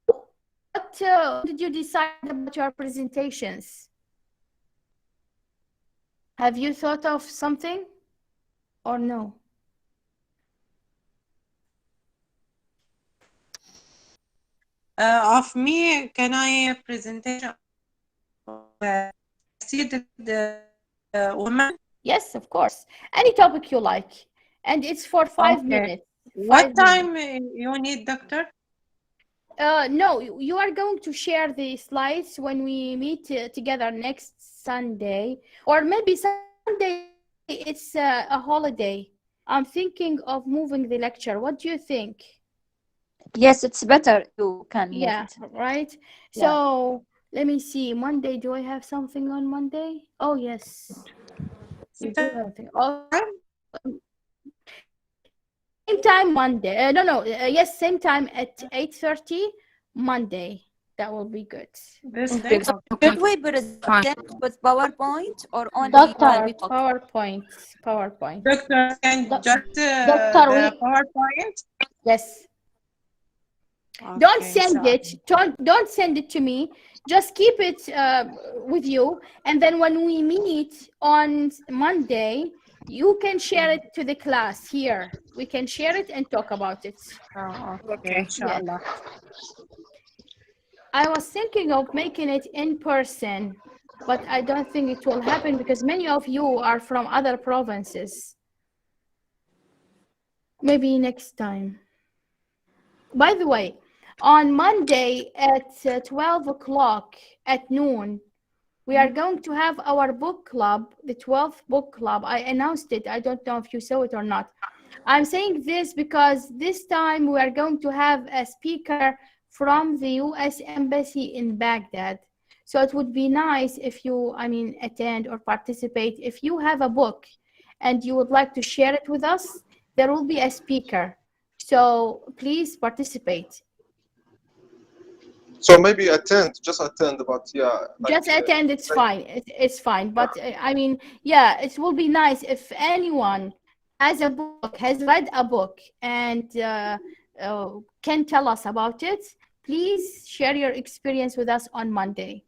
what did you decide about your presentations? Have you thought of something or no? Of me, can I presentation seated women? Yes, of course. Any topic you like. And it's for 5 Okay. minutes. What 5 minutes. time you need, doctor? No, you are going to share the slides when we meet together next Sunday, or maybe Sunday it's a holiday. I'm thinking of moving the lecture. What do you think? Yes, it's better you can move Yeah, it. right. Yeah. So let me see. Monday, do I have something on Monday? Oh, yes. We do have something. Oh, same time Monday. Yes, same time at 8:30 Monday. That will be good. This Okay. day? So should we present with PowerPoint or only Doctor. while we talk? PowerPoint. Doctor, can just Doctor, the PowerPoint? Yes. Don't Okay, send it. Don't send it to me. Just keep it with you, and then when we meet on Monday, you can share it to the class here. We can share it and talk about it. Okay, inshallah. I was thinking of making it in person, but I don't think it will happen because many of you are from other provinces. Maybe next time. By the way, on Monday at 12 o'clock at noon, we are going to have our book club, the 12th book club. I announced it. I don't know if you saw it or not. I'm saying this because this time we are going to have a speaker from the U.S. Embassy in Baghdad. So it would be nice if you, attend or participate. If you have a book and you would like to share it with us, there will be a speaker. So please participate. So maybe just attend, but yeah. Just attend, it's fine. It's fine. But it will be nice if anyone has read a book, and can tell us about it. Please share your experience with us on Monday.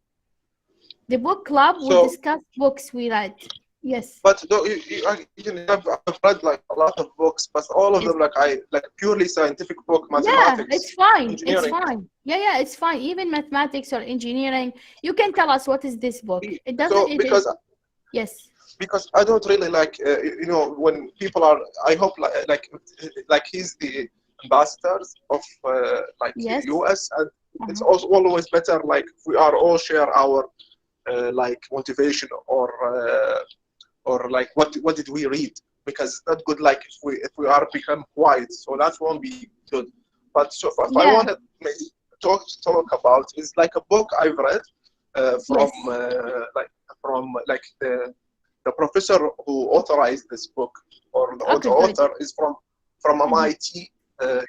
The book club will discuss books we read. Yes. But I've read like a lot of books, but all of them like purely scientific book, mathematics. Yeah, it's fine. Engineering. It's fine. Yeah, it's fine. Even mathematics or engineering, you can tell us what is this book. It doesn't. Yes. Because I don't really like when people are. I hope like he's the ambassadors of Yes. the US, and it's also always better like if we are all share our like motivation or like what did we read, because it's not good like if we are become quiet, so that won't be good. But so if I want to maybe talk about is like a book I've read from the professor who authorized this book, or the author is from MIT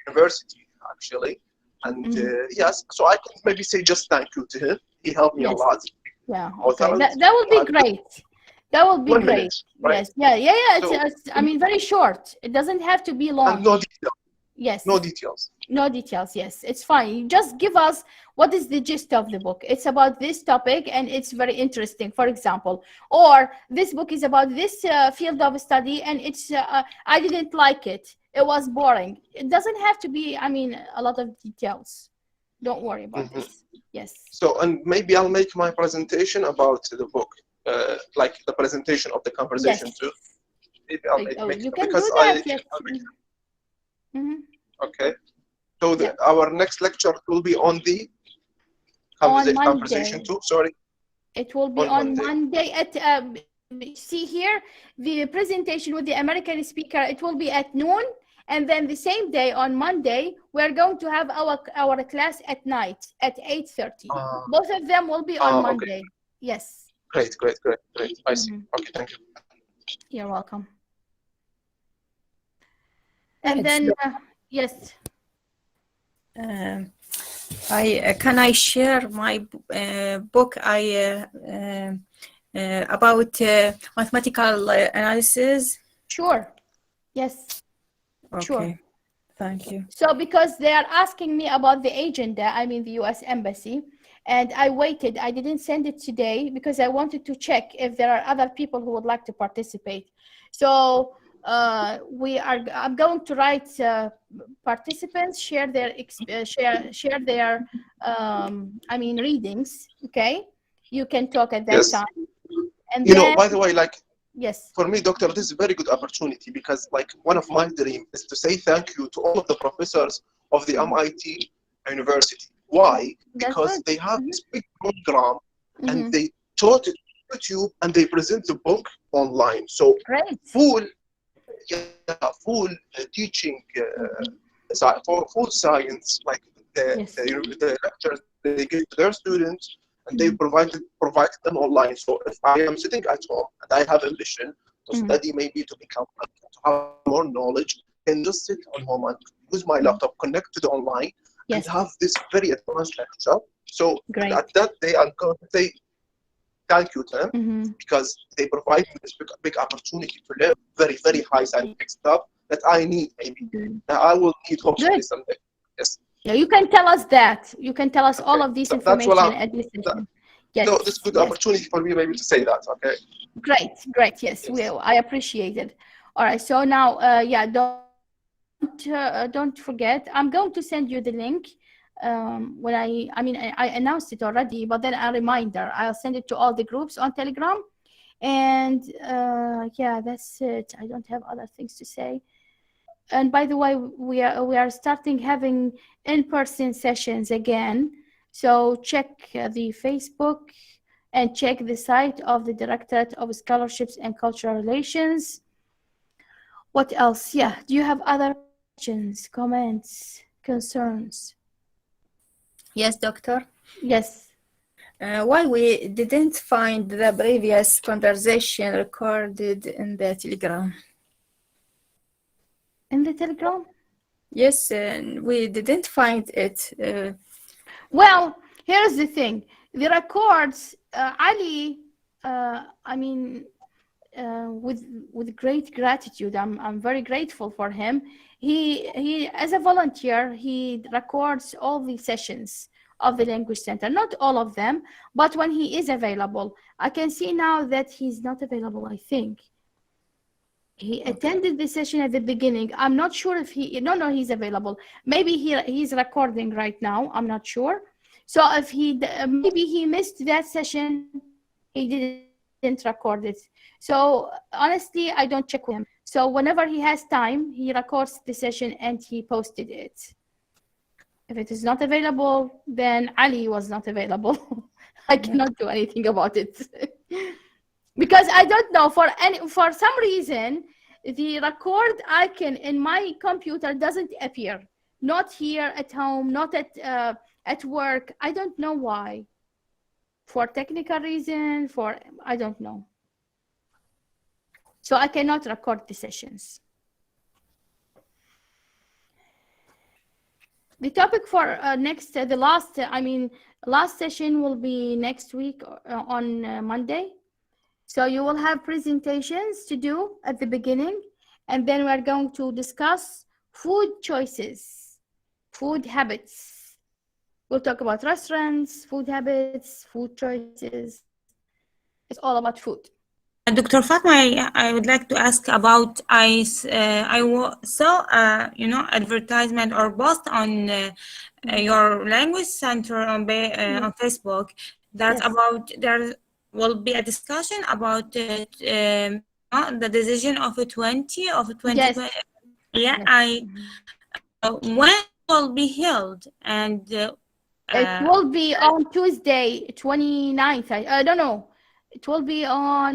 University actually, and yes, so I can maybe say just thank you to him. He helped me a lot. Yeah, okay. That would be great. That would be 1 great. minute, right? Yes, yeah. So, It's very short. It doesn't have to be long. And no details. Yes. No details. No details, yes, it's fine. You just give us what is the gist of the book. It's about this topic and it's very interesting, for example. Or this book is about this field of study and it's I didn't like it. It was boring. It doesn't have to be, I mean, a lot of details. Don't worry about this. Yes. So, and maybe I'll make my presentation about the book, like the presentation of the conversation too. Maybe I'll make you can because do that, yes. Okay. So our next lecture will be on the conversation too. Sorry. It will be on Monday at see here the presentation with the American speaker. It will be at noon, and then the same day on Monday we're going to have our class at night at 8:30. Both of them will be on Monday. Okay. Yes. Great. I see. Okay, thank you. You're welcome. And then yes. Can I share my book about mathematical analysis? Sure. Yes. Okay. Sure. Thank you. So because they are asking me about the agenda, I mean the U.S. Embassy, and I waited. I didn't send it today because I wanted to check if there are other people who would like to participate. So I'm going to write participants share their I mean readings. Okay, you can talk at that time. And you know, by the way, like yes, for me, doctor, this is a very good opportunity because like one of my dreams is to say thank you to all of the professors of the MIT University. Why? Because they have this big program and they taught it on YouTube and they present the book online. So full teaching for full science, like the lectures they give to their students, and they provide them online. So if I am sitting at home and I have ambition to study, maybe to become, to have more knowledge, I can just sit on home and use my laptop, connect to the online, and have this very advanced lecture. So at that day, I'm going to say thank you to them because they provide me this big opportunity to learn very, very high scientific stuff that I need maybe. That I will need hopefully someday. Yes. Yeah, you can tell us that. You can tell us all of these information at this session. Yes. So this is a good opportunity for me maybe to say that. Okay. Great. Yes, I appreciate it. All right. So now, don't forget. I'm going to send you the link. When I announced it already, but then a reminder. I'll send it to all the groups on Telegram. And yeah, that's it. I don't have other things to say. And by the way, we are starting having in-person sessions again. So check the Facebook and check the site of the Directorate of Scholarships and Cultural Relations. What else? Yeah. Do you have other questions, comments, concerns? Yes, doctor. Yes. Why we didn't find the previous conversation recorded in the Telegram? In the Telegram? Yes, we didn't find it. Well, here's the thing. The records, Ali, with great gratitude, I'm very grateful for him. He as a volunteer, he records all the sessions of the Language Center. Not all of them, but when he is available. I can see now that he's not available, I think. He attended the session at the beginning. I'm not sure if he's available. Maybe he's recording right now. I'm not sure. So if maybe he missed that session, he didn't record it. So honestly, I don't check with him. So whenever he has time, he records the session and he posted it. If it is not available, then Ali was not available. I cannot do anything about it. Because I don't know, for some reason, the record icon in my computer doesn't appear. Not here at home, not at work. I don't know why. For technical reason, I don't know. So I cannot record the sessions. The topic for last session will be next week on Monday. So you will have presentations to do at the beginning, and then we're going to discuss food choices food habits. We'll talk about restaurants, food habits, food choices. It's all about food. Dr. Fatma, I would like to ask about saw advertisement or post on your language center on on Facebook. That's Yes. about there will be a discussion about the decision of a 2020. Yes. Yeah, Yes. when will be held and It will be on Tuesday, 29th. I don't know. It will be on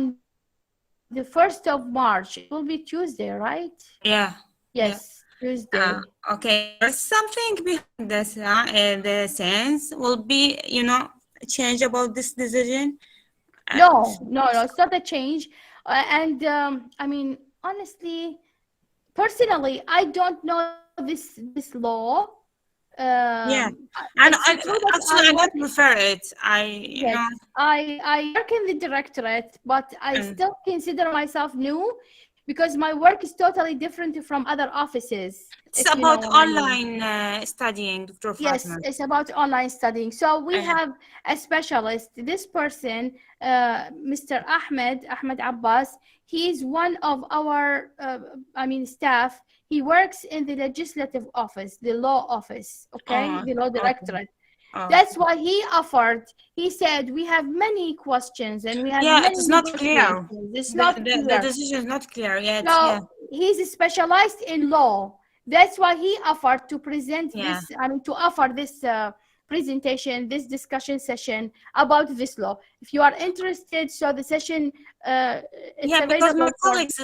the 1st of March. It will be Tuesday, right? yeah. Yes, Tuesday. Okay, there's something behind this. The sense will be, change about this decision. No, it's not a change. I mean, honestly, personally, I don't know this law. Yeah, and It's true that actually, I don't prefer it. yes, I work in the directorate, but I still consider myself new because my work is totally different from other offices. It's If you know about what I mean. online studying, Dr. Yes, Fatma. it's about online studying. So we Uh, have a specialist. This person, Mr. Ahmed Abbas, he is one of our, staff. He works in the legislative office, the law office, okay, the law okay. directorate. Oh. That's why he offered. He said we have many questions and we have Yeah, many it is not clear. negotiations. It's not The clear. decision is not clear yet. So Yeah, he's specialized in law. That's why he offered to present yeah. this, to offer this presentation, this discussion session about this law. If you are interested, so the session, it's Yeah, because my available for, colleagues,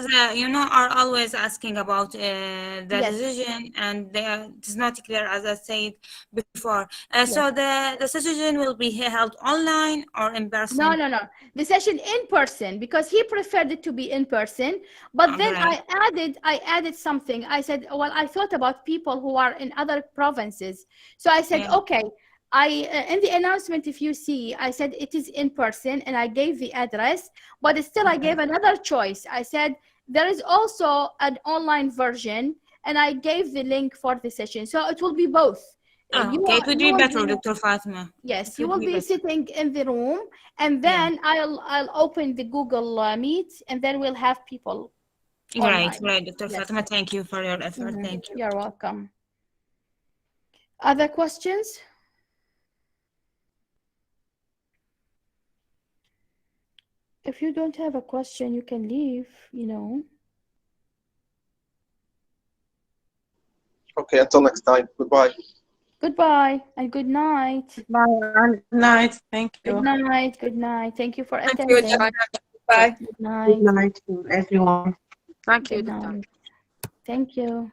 are always asking about the yes, decision, and it is not clear, as I said before. So yes. the decision will be held online or in person. No. The session in person because he preferred it to be in person. But then Right. I added something. I said, well, I thought about people who are in other provinces. So I said, Yeah. okay. In the announcement, if you see, I said it is in person, and I gave the address. But still, I gave another choice. I said there is also an online version, and I gave the link for the session. So it will be both. Oh, okay, it would be will better, be Dr. Fatima. Yes, It you would will be be better. sitting in the room, and Yeah. then I'll open the Google Meet, and then we'll have people online. Right, Dr. Yes. Fatima. Thank you for your effort. Mhm. Thank you. You're welcome. Other questions? If you don't have a question, you can leave, Okay, until next time. Goodbye. Goodbye and good night. Good night. Thank you. Good night. Good night. Thank you for Thank you, attending. Dr. Bye. Good Good night. night to everyone. Thank you, Good Doctor. night. Thank you.